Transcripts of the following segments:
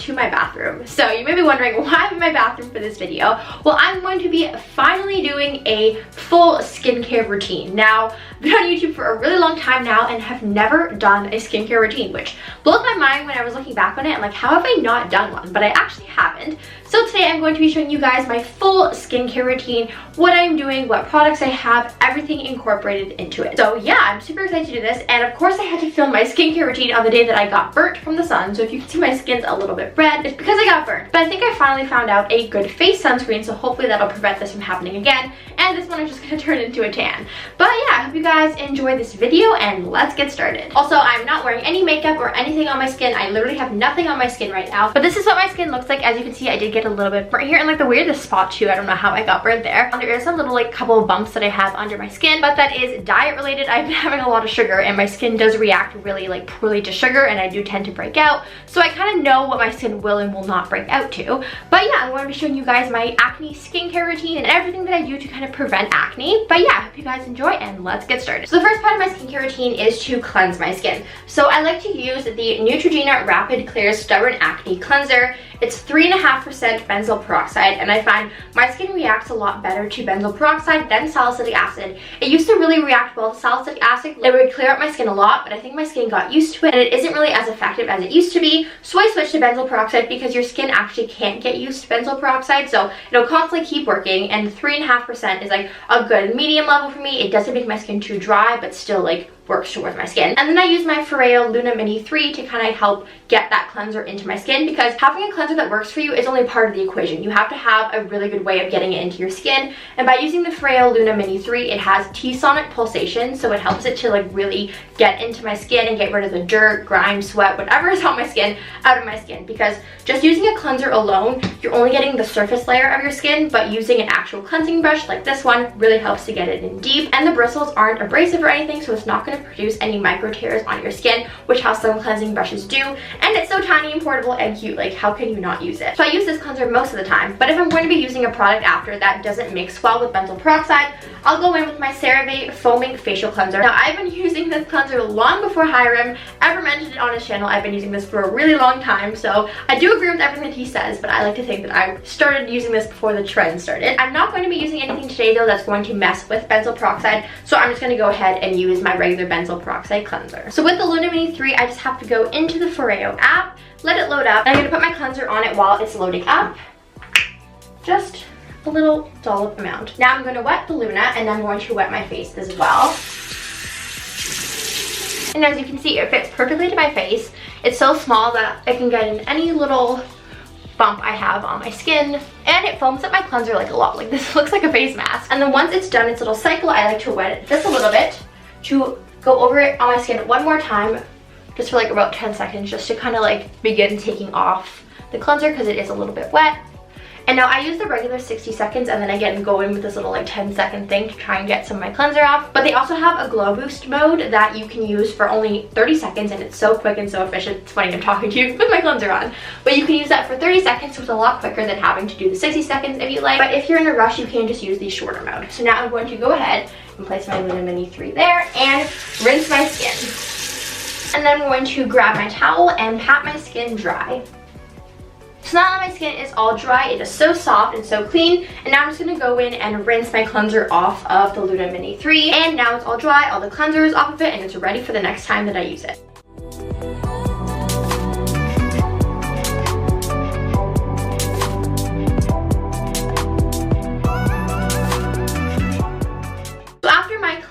to my bathroom. So you may be wondering why I'm in my bathroom for this video. Well, I'm going to be finally doing a full skincare routine. Now, I've been on YouTube for a really long time now and have never done a skincare routine, which blows my mind when I was looking back on it. I'm like, how have I not done one? But I actually haven't. So today I'm going to be showing you guys my full skincare routine, what I'm doing, what products I have, everything incorporated into it. So yeah, I'm super excited to do this. And of course I had to film my skincare routine on the day that I got burnt from the sun. So if you can see my skin's a little bit red, it's because I got burnt. But I think I finally found out a good face sunscreen, so hopefully that'll prevent this from happening again. And this one is just gonna turn into a tan. But yeah, I hope you guys enjoy this video and let's get started. Also, I'm not wearing any makeup or anything on my skin. I literally have nothing on my skin right now. But this is what my skin looks like. As you can see, I did get a little bit burnt here and like the weirdest spot too. I don't know how I got burnt there. There is some little like couple of bumps that I have under my skin, but that is diet related. I've been having a lot of sugar and my skin does react really like poorly to sugar, and I do tend to break out. So I kind of know what my skin will and will not break out to. But yeah, I'm going to be showing you guys my acne skincare routine and everything that I do to kind of prevent acne. But yeah, I hope you guys enjoy and let's get started. So the first part of my skincare routine is to cleanse my skin. So I like to use the Neutrogena Rapid Clear Stubborn Acne Cleanser. It's 3.5% benzoyl peroxide, and I find my skin reacts a lot better to benzoyl peroxide than salicylic acid. It used to really react well to salicylic acid. It would clear up my skin a lot, but I think my skin got used to it and it isn't really as effective as it used to be. So I switched to benzoyl peroxide because your skin actually can't get used to benzoyl peroxide, so it'll constantly keep working, and 3.5% is like a good medium level for me. It doesn't make my skin too dry, but still like works towards my skin. And then I use my Foreo Luna Mini 3 to kind of help get that cleanser into my skin, because having a cleanser that works for you is only part of the equation. You have to have a really good way of getting it into your skin, and by using the Foreo Luna Mini 3, it has T-sonic pulsation, so it helps it to like really get into my skin and get rid of the dirt, grime, sweat, whatever is on my skin out of my skin. Because just using a cleanser alone, you're only getting the surface layer of your skin, but using an actual cleansing brush like this one really helps to get it in deep. And the bristles aren't abrasive or anything, so it's not going to produce any micro tears on your skin, which how some cleansing brushes do. And it's so tiny and portable and cute, like how can you not use it? So I use this cleanser most of the time, but if I'm going to be using a product after that doesn't mix well with benzoyl peroxide, I'll go in with my CeraVe Foaming Facial Cleanser. Now I've been using this cleanser long before Hiram ever mentioned it on his channel. I've been using this for a really long time, so I do agree with everything that he says, but I like to think that I started using this before the trend started. I'm not going to be using anything today though that's going to mess with benzoyl peroxide, so I'm just going to go ahead and use my regular benzoyl peroxide cleanser. So with the Luna Mini 3, I just have to go into the Foreo app, let it load up, and I'm going to put my cleanser on it while it's loading up. Just a little dollop amount. Now I'm going to wet the Luna, and I'm going to wet my face as well. And as you can see, it fits perfectly to my face. It's so small that I can get in any little bump I have on my skin, and it foams up my cleanser like a lot. Like this looks like a face mask. And then once it's done its little cycle, I like to wet it just a little bit to go over it on my skin one more time, just for like about 10 seconds, just to kind of like begin taking off the cleanser because it is a little bit wet. And now I use the regular 60 seconds, and then again go in with this little like 10-second thing to try and get some of my cleanser off. But they also have a glow boost mode that you can use for only 30 seconds, and it's so quick and so efficient. It's funny, I'm talking to you with my cleanser on. But you can use that for 30 seconds, so it's a lot quicker than having to do the 60 seconds if you like. But if you're in a rush, you can just use the shorter mode. So now I'm going to go ahead and place my Luna Mini 3 there and rinse my skin. And then I'm going to grab my towel and pat my skin dry. So now that my skin is all dry, it is so soft and so clean, and now I'm just going to go in and rinse my cleanser off of the Luna Mini 3. And now it's all dry, all the cleanser is off of it, and it's ready for the next time that I use it.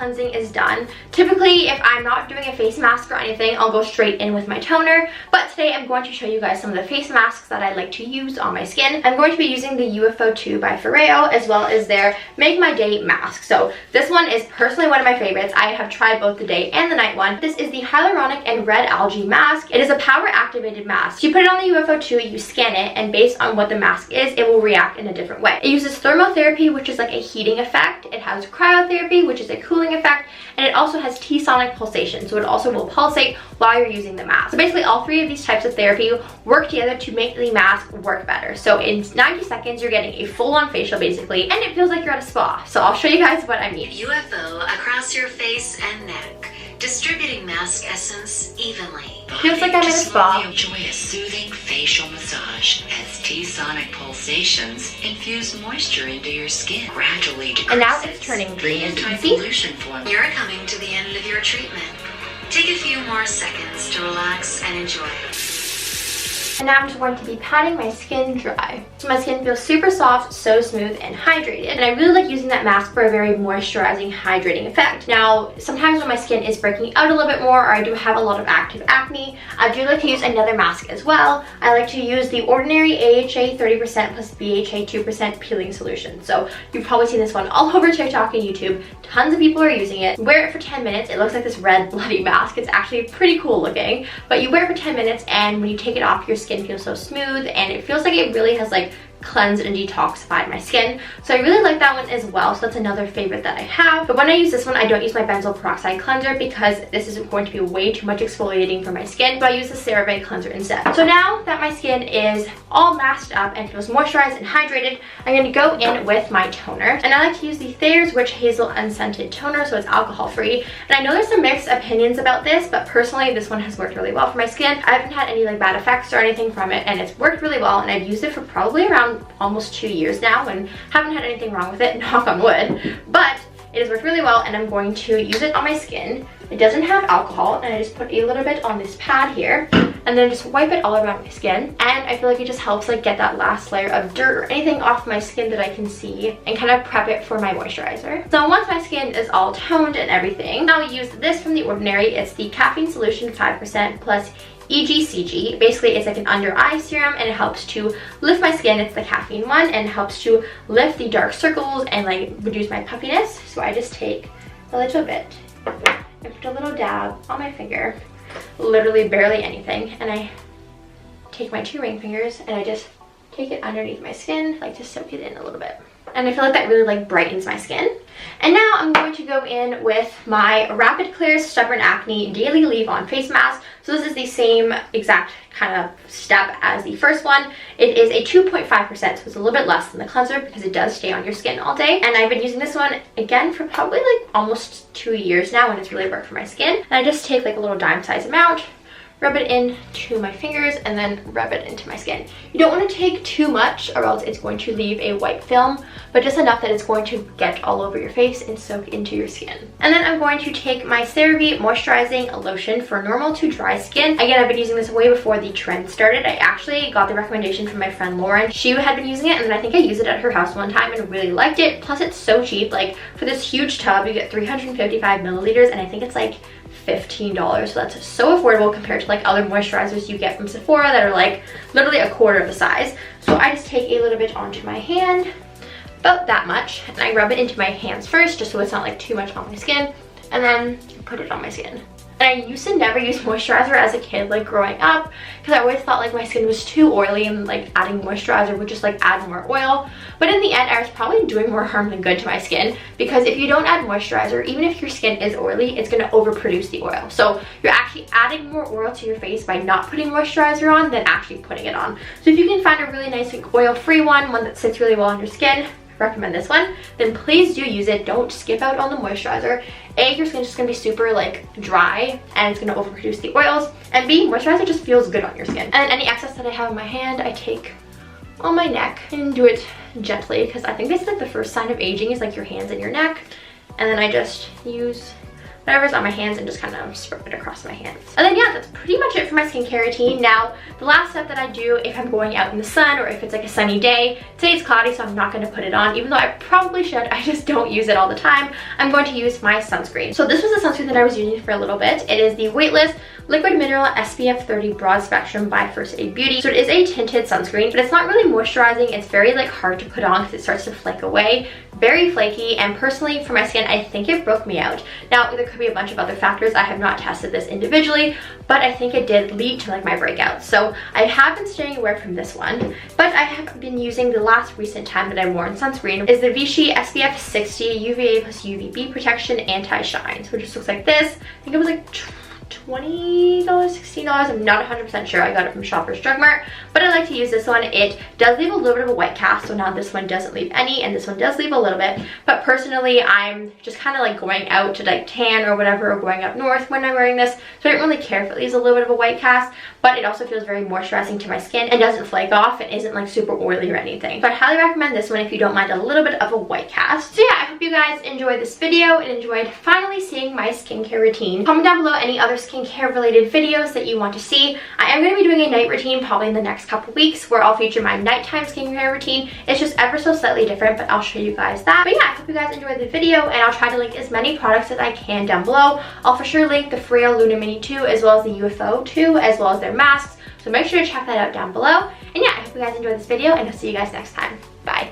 Cleansing is done. Typically, if I'm not doing a face mask or anything, I'll go straight in with my toner, but today I'm going to show you guys some of the face masks that I like to use on my skin. I'm going to be using the UFO 2 by Foreo, as well as their Make My Day mask. So this one is personally one of my favorites. I have tried both the day and the night one. This is the Hyaluronic and Red Algae mask. It is a power activated mask. So you put it on the UFO 2, you scan it, and based on what the mask is, it will react in a different way. It uses thermotherapy, which is like a heating effect. It has cryotherapy, which is a cooling effect, and it also has T-sonic pulsation, so it also will pulsate while you're using the mask. So basically all three of these types of therapy work together to make the mask work better. So in 90 seconds you're getting a full-on facial basically, and it feels like you're at a spa. So I'll show you guys what I mean. UFO across your face and neck. distributing mask essence evenly. Feels like I'm in a spa. Enjoy a soothing facial massage as T-sonic pulsations infuse moisture into your skin, gradually decreases. And now it's turning green, as you can see. You're coming to the end of your treatment. Take a few more seconds to relax and enjoy. And now I'm just going to be patting my skin dry. So my skin feels super soft, so smooth, and hydrated. And I really like using that mask for a very moisturizing, hydrating effect. Now, sometimes when my skin is breaking out a little bit more, or I do have a lot of active acne, I do like to use another mask as well. I like to use the Ordinary AHA 30% plus BHA 2% peeling solution. So you've probably seen this one all over TikTok and YouTube. Tons of people are using it. Wear it for 10 minutes. It looks like this red bloody mask. It's actually pretty cool looking. But you wear it for 10 minutes, and when you take it off, your skin feels so smooth, and it feels like it really has like cleansed and detoxified my skin. So I really like that one as well. So that's another favorite that I have. But when I use this one, I don't use my Benzoyl Peroxide cleanser because this is going to be way too much exfoliating for my skin. So I use the CeraVe cleanser instead. So now that my skin is all masked up and feels moisturized and hydrated, I'm going to go in with my toner. And I like to use the Thayers Witch Hazel Unscented toner, so it's alcohol free. And I know there's some mixed opinions about this, but personally this one has worked really well for my skin. I haven't had any like bad effects or anything from it, and it's worked really well, and I've used it for probably around almost 2 years now and haven't had anything wrong with it, knock on wood. But it has worked really well, and I'm going to use it on my skin. It doesn't have alcohol, and I just put a little bit on this pad here and then just wipe it all around my skin. And I feel like it just helps like get that last layer of dirt or anything off my skin that I can see and kind of prep it for my moisturizer. So once my skin is all toned and everything, now I use this from The Ordinary. It's the Caffeine Solution 5% plus EGCG. Basically, it's like an under eye serum, and it helps to lift my skin. It's the caffeine one, and helps to lift the dark circles and like reduce my puffiness. So I just take a little bit and put a little dab on my finger, literally barely anything, and I take my 2 ring fingers and I just take it underneath my skin, like to soak it in a little bit. And I feel like that really like brightens my skin. And now I'm going to go in with my Rapid Clear Stubborn Acne Daily Leave-On Face Mask. So this is the same exact kind of step as the first one. It is a 2.5%, so it's a little bit less than the cleanser because it does stay on your skin all day. And I've been using this one again for probably like almost 2 years now, and it's really worked for my skin. And I just take like a little dime size amount, rub it into my fingers, and then rub it into my skin. You don't want to take too much or else it's going to leave a white film, but just enough that it's going to get all over your face and soak into your skin. And then I'm going to take my CeraVe Moisturizing Lotion for normal to dry skin. Again, I've been using this way before the trend started. I actually got the recommendation from my friend Lauren. She had been using it, and then I think I used it at her house one time and really liked it. Plus it's so cheap. Like for this huge tub, you get 355 milliliters, and I think it's like $15, so that's so affordable compared to like other moisturizers you get from Sephora that are like literally a quarter of the size. So I just take a little bit onto my hand, about that much, and I rub it into my hands first just so it's not like too much on my skin, and then put it on my skin. And I used to never use moisturizer as a kid, like growing up, because I always thought like my skin was too oily and like adding moisturizer would just like add more oil. But in the end, I was probably doing more harm than good to my skin, because if you don't add moisturizer, even if your skin is oily, it's going to overproduce the oil. So you're actually adding more oil to your face by not putting moisturizer on than actually putting it on. So if you can find a really nice like oil-free one that sits really well on your skin, recommend this one, then please do use it. Don't skip out on the moisturizer. A, your skin's just gonna be super like dry and it's gonna overproduce the oils, and B, moisturizer just feels good on your skin. And any excess that I have in my hand, I take on my neck and do it gently, because I think this is like the first sign of aging is like your hands and your neck. And then I just use whatever's on my hands and just kind of spread it across my hands. And then yeah, that's pretty much it for my skincare routine. Now, the last step that I do if I'm going out in the sun or if it's like a sunny day, today it's cloudy so I'm not going to put it on, even though I probably should, I just don't use it all the time. I'm going to use my sunscreen. So this was the sunscreen that I was using for a little bit. It is the Weightless Liquid Mineral SPF 30 Broad Spectrum by First Aid Beauty. So it is a tinted sunscreen, but it's not really moisturizing. It's very like hard to put on because it starts to flake away. Very flaky, and personally for my skin, I think it broke me out. Now, there could be a bunch of other factors. I have not tested this individually, but I think it did lead to like my breakouts. So I have been staying away from this one, but I have been using the last recent time that I've worn sunscreen is the Vichy SPF 60 UVA plus UVB Protection Anti-Shine. So it just looks like this. I think it was like $20, $16. I'm not 100% sure. I got it from Shoppers Drug Mart, but I like to use this one. It does leave a little bit of a white cast, so now this one doesn't leave any, and this one does leave a little bit. But personally, I'm just kind of like going out to like tan or whatever, or going up north when I'm wearing this, so I don't really care if it leaves a little bit of a white cast, but it also feels very moisturizing to my skin and doesn't flake off and isn't like super oily or anything. So I highly recommend this one if you don't mind a little bit of a white cast. So yeah, I hope you guys enjoyed this video and enjoyed finally seeing my skincare routine. Comment down below any other skincare related videos that you want to see. I am going to be doing a night routine probably in the next couple weeks where I'll feature my nighttime skincare routine. It's just ever so slightly different, but I'll show you guys that. But yeah, I hope you guys enjoyed the video, and I'll try to link as many products as I can down below. I'll for sure link the Foreo Luna Mini 2 as well as the UFO 2 as well as their masks, so make sure to check that out down below. And yeah, I hope you guys enjoyed this video, and I'll see you guys next time. Bye.